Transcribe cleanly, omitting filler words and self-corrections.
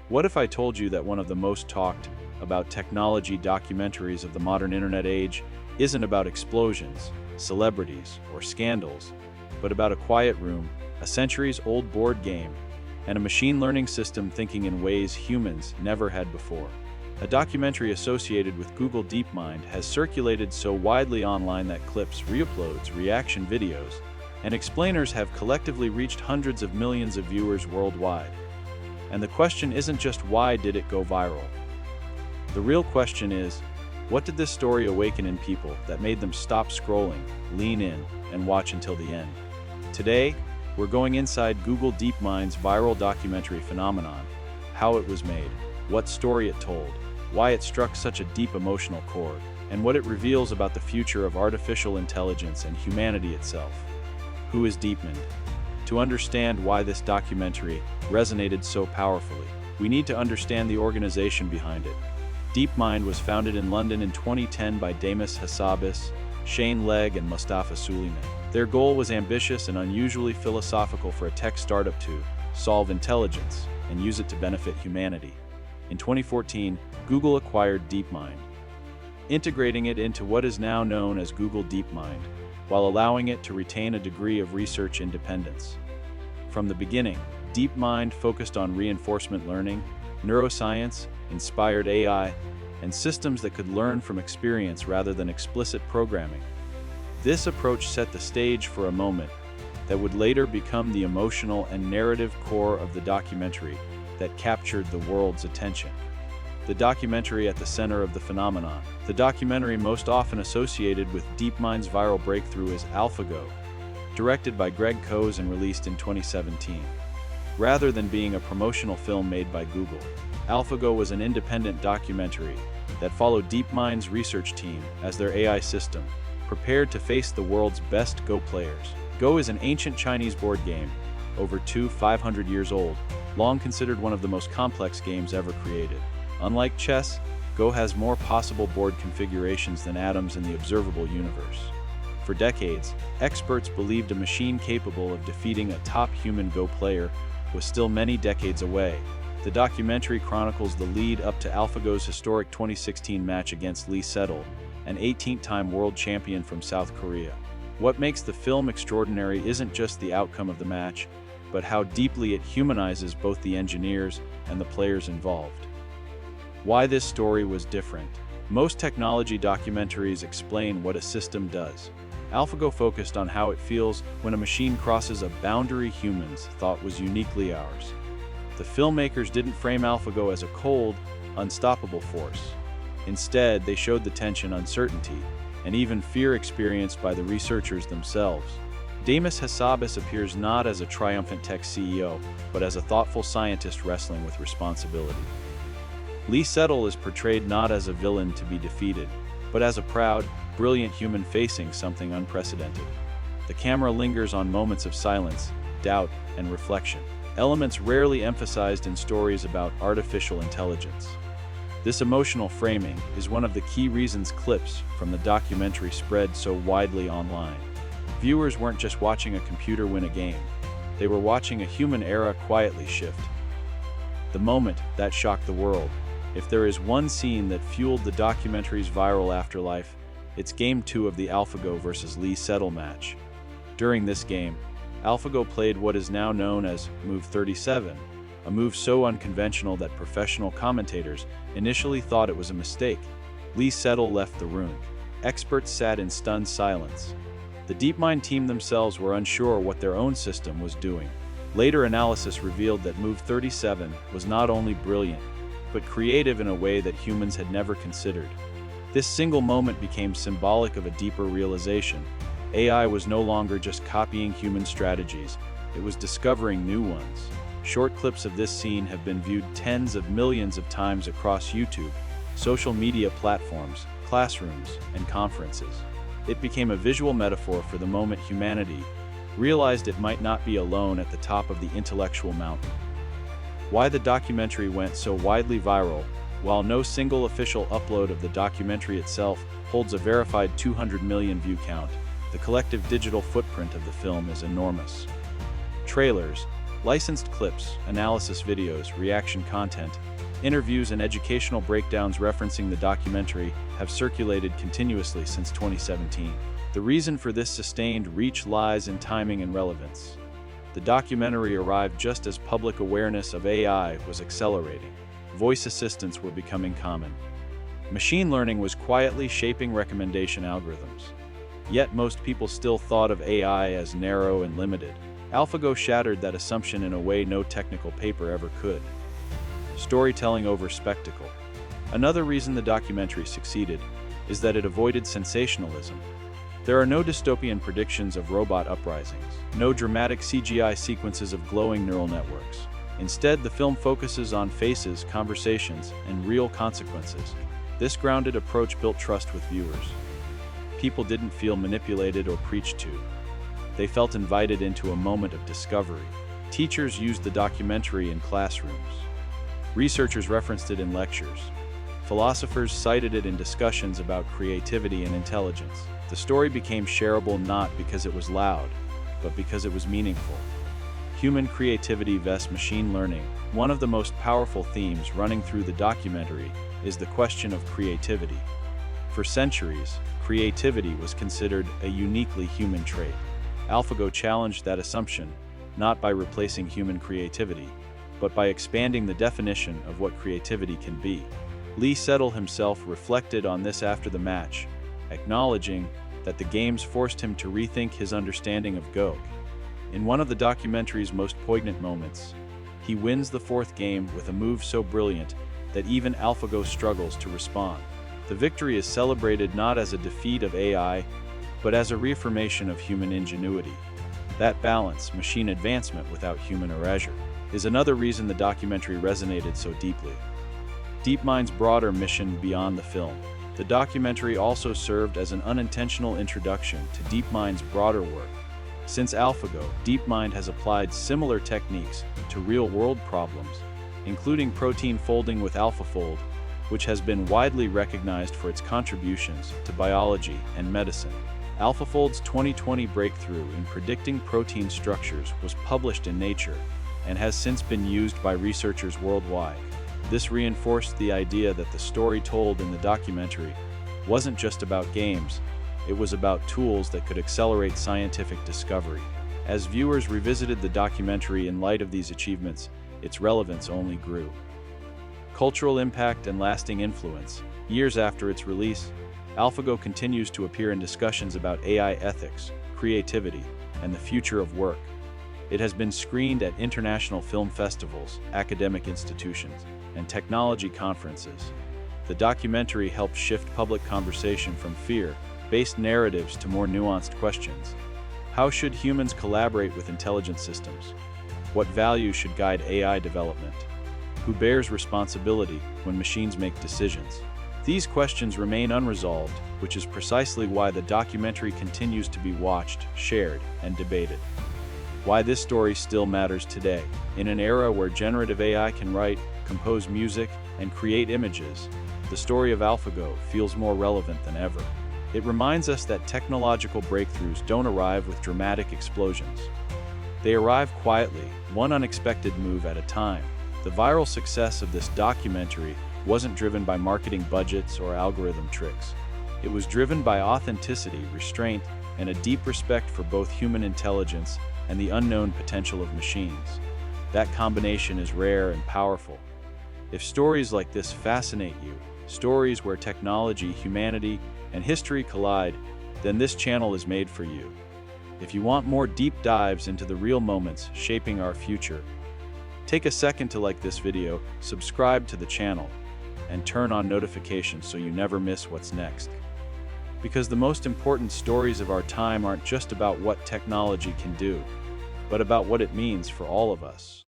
What if I told you that one of the most talked about technology documentaries of the modern internet age isn't about explosions, celebrities, or scandals, but about a quiet room, a centuries-old board game, and a machine learning system thinking in ways humans never had before? A documentary associated with Google DeepMind has circulated so widely online that clips, reuploads, reaction videos, and explainers have collectively reached hundreds of millions of viewers worldwide. And the question isn't just why did it go viral? The real question is, what did this story awaken in people that made them stop scrolling, lean in, and watch until the end? Today, we're going inside Google DeepMind's viral documentary phenomenon, how it was made, what story it told, why it struck such a deep emotional chord, and what it reveals about the future of artificial intelligence and humanity itself. Who is DeepMind? To understand why this documentary resonated so powerfully, we need to understand the organization behind it. DeepMind was founded in London in 2010 by Demis Hassabis, Shane Legg, and Mustafa Suleyman. Their goal was ambitious and unusually philosophical for a tech startup to solve intelligence and use it to benefit humanity. In 2014, Google acquired DeepMind, integrating it into what is now known as Google DeepMind, while allowing it to retain a degree of research independence. From the beginning, DeepMind focused on reinforcement learning, neuroscience, inspired AI, and systems that could learn from experience rather than explicit programming. This approach set the stage for a moment that would later become the emotional and narrative core of the documentary that captured the world's attention. The documentary at the center of the phenomenon. The documentary most often associated with DeepMind's viral breakthrough is AlphaGo, directed by Greg Coase and released in 2017. Rather than being a promotional film made by Google, AlphaGo was an independent documentary that followed DeepMind's research team as their AI system prepared to face the world's best Go players. Go is an ancient Chinese board game, over 500 years old, long considered one of the most complex games ever created. Unlike chess, Go has more possible board configurations than atoms in the observable universe. For decades, experts believed a machine capable of defeating a top human Go player was still many decades away. The documentary chronicles the lead up to AlphaGo's historic 2016 match against Lee Sedol, an 18th-time world champion from South Korea. What makes the film extraordinary isn't just the outcome of the match, but how deeply it humanizes both the engineers and the players involved. Why this story was different. Most technology documentaries explain what a system does. AlphaGo focused on how it feels when a machine crosses a boundary humans thought was uniquely ours. The filmmakers didn't frame AlphaGo as a cold, unstoppable force. Instead, they showed the tension, uncertainty, and even fear experienced by the researchers themselves. Demis Hassabis appears not as a triumphant tech CEO, but as a thoughtful scientist wrestling with responsibility. Lee Sedol is portrayed not as a villain to be defeated, but as a proud, brilliant human facing something unprecedented. The camera lingers on moments of silence, doubt, and reflection, elements rarely emphasized in stories about artificial intelligence. This emotional framing is one of the key reasons clips from the documentary spread so widely online. Viewers weren't just watching a computer win a game, they were watching a human era quietly shift. The moment that shocked the world. If there is one scene that fueled the documentary's viral afterlife, it's Game 2 of the AlphaGo versus Lee Sedol match. During this game, AlphaGo played what is now known as Move 37, a move so unconventional that professional commentators initially thought it was a mistake. Lee Sedol left the room. Experts sat in stunned silence. The DeepMind team themselves were unsure what their own system was doing. Later analysis revealed that Move 37 was not only brilliant, but creative in a way that humans had never considered. This single moment became symbolic of a deeper realization. AI was no longer just copying human strategies, it was discovering new ones. Short clips of this scene have been viewed tens of millions of times across YouTube, social media platforms, classrooms, and conferences. It became a visual metaphor for the moment humanity realized it might not be alone at the top of the intellectual mountain. Why the documentary went so widely viral. While no single official upload of the documentary itself holds a verified 200 million view count, the collective digital footprint of the film is enormous. Trailers, Licensed clips, analysis videos, reaction content, interviews, and educational breakdowns referencing the documentary have circulated continuously since 2017. The reason for this sustained reach lies in timing and relevance. The documentary arrived just as public awareness of AI was accelerating. Voice assistants were becoming common. Machine learning was quietly shaping recommendation algorithms. Yet most people still thought of AI as narrow and limited. AlphaGo shattered that assumption in a way no technical paper ever could. Storytelling over spectacle. Another reason the documentary succeeded is that it avoided sensationalism. There are no dystopian predictions of robot uprisings, no dramatic CGI sequences of glowing neural networks. Instead, the film focuses on faces, conversations, and real consequences. This grounded approach built trust with viewers. People didn't feel manipulated or preached to. They felt invited into a moment of discovery. Teachers used the documentary in classrooms. Researchers referenced it in lectures. Philosophers cited it in discussions about creativity and intelligence. The story became shareable not because it was loud, but because it was meaningful. Human creativity vs. machine learning. One of the most powerful themes running through the documentary is the question of creativity. For centuries, creativity was considered a uniquely human trait. AlphaGo challenged that assumption, not by replacing human creativity, but by expanding the definition of what creativity can be. Lee Sedol himself reflected on this after the match, acknowledging that the games forced him to rethink his understanding of Go. In one of the documentary's most poignant moments, he wins the fourth game with a move so brilliant that even AlphaGo struggles to respond. The victory is celebrated not as a defeat of AI, but as a reaffirmation of human ingenuity. That balance, machine advancement without human erasure, is another reason the documentary resonated so deeply. DeepMind's broader mission beyond the film. The documentary also served as an unintentional introduction to DeepMind's broader work. Since AlphaGo, DeepMind has applied similar techniques to real-world problems, including protein folding with AlphaFold, which has been widely recognized for its contributions to biology and medicine. AlphaFold's 2020 breakthrough in predicting protein structures was published in Nature and has since been used by researchers worldwide. This reinforced the idea that the story told in the documentary wasn't just about games, it was about tools that could accelerate scientific discovery. As viewers revisited the documentary in light of these achievements, its relevance only grew. Cultural impact and lasting influence. Years after its release, AlphaGo continues to appear in discussions about AI ethics, creativity, and the future of work. It has been screened at international film festivals, academic institutions, and technology conferences. The documentary helped shift public conversation from fear-based narratives to more nuanced questions. How should humans collaborate with intelligent systems? What values should guide AI development? Who bears responsibility when machines make decisions? These questions remain unresolved, which is precisely why the documentary continues to be watched, shared, and debated. Why this story still matters today. In an era where generative AI can write, compose music, and create images, the story of AlphaGo feels more relevant than ever. It reminds us that technological breakthroughs don't arrive with dramatic explosions. They arrive quietly, one unexpected move at a time. The viral success of this documentary wasn't driven by marketing budgets or algorithm tricks. It was driven by authenticity, restraint, and a deep respect for both human intelligence and the unknown potential of machines. That combination is rare and powerful. If stories like this fascinate you, stories where technology, humanity, and history collide, then this channel is made for you. If you want more deep dives into the real moments shaping our future, take a second to like this video, subscribe to the channel, and turn on notifications so you never miss what's next. Because the most important stories of our time aren't just about what technology can do, but about what it means for all of us.